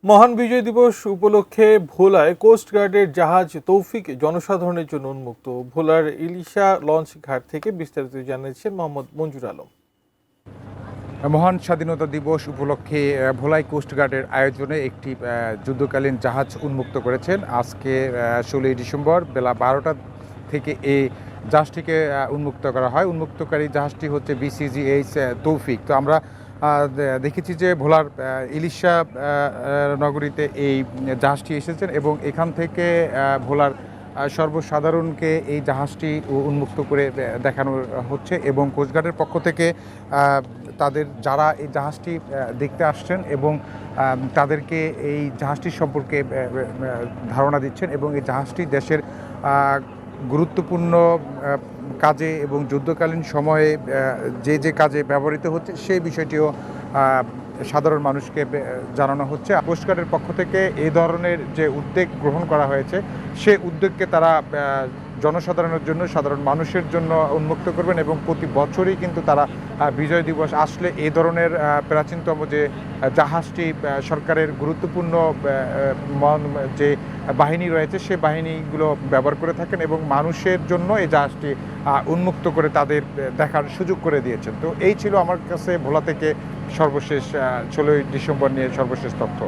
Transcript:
মহান বিজয় দিবস উপলক্ষে ভোলায় কোস্টগার্ডের জাহাজ তৌফিক জনসাধারণের জন্য উন্মুক্ত। ভোলার ইলিশা লঞ্চ ঘাট থেকে বিস্তারিত জানিয়েছেন মোহাম্মদ মঞ্জুর আলম। মহান স্বাধীনতা দিবস উপলক্ষে ভোলাই কোস্টগার্ডের আয়োজনে একটি যুদ্ধকালীন জাহাজ উন্মুক্ত করেছেন। আজকে 16ই ডিসেম্বর বেলা 12টা থেকে এই জাহাজটিকে উন্মুক্ত করা হয়। উন্মুক্তকারী জাহাজটি হচ্ছে বিসিজিএইচ তৌফিক। তো আমরা দেখেছি যে ভোলার ইলিশা নগরীতে এই জাহাজটি এসেছেন এবং এখান থেকে ভোলার সর্বসাধারণকে এই জাহাজটি উন্মুক্ত করে দেখানো হচ্ছে এবং কোস্টগার্ডের পক্ষ থেকে তাদের যারা এই জাহাজটি দেখতে আসছেন এবং তাদেরকে এই জাহাজটির সম্পর্কে ধারণা দিচ্ছেন এবং এই জাহাজটি দেশের গুরুত্বপূর্ণ কাজে এবং যুদ্ধকালীন সময়ে যে কাজে ব্যবহৃত হচ্ছে সেই বিষয়টিও সাধারণ মানুষকে জানানো হচ্ছে। কোস্টগার্ডের পক্ষ থেকে এই ধরনের যে উদ্যোগ গ্রহণ করা হয়েছে সেই উদ্যোগকে তারা জনসাধারণের জন্য, সাধারণ মানুষের জন্য উন্মুক্ত করবেন এবং প্রতি বছরই কিন্তু তারা বিজয় দিবস আসলে এই ধরনের প্রাচীনতম যে জাহাজটি সরকারের গুরুত্বপূর্ণ যে বাহিনী রয়েছে সেই বাহিনীগুলো ব্যবহার করে থাকেন এবং মানুষের জন্য এই জাহাজটি উন্মুক্ত করে তাদের দেখার সুযোগ করে দিয়েছেন। তো এই ছিল আমার কাছে ভোলা থেকে সর্বশেষ 16ই ডিসেম্বর নিয়ে সর্বশেষ তথ্য।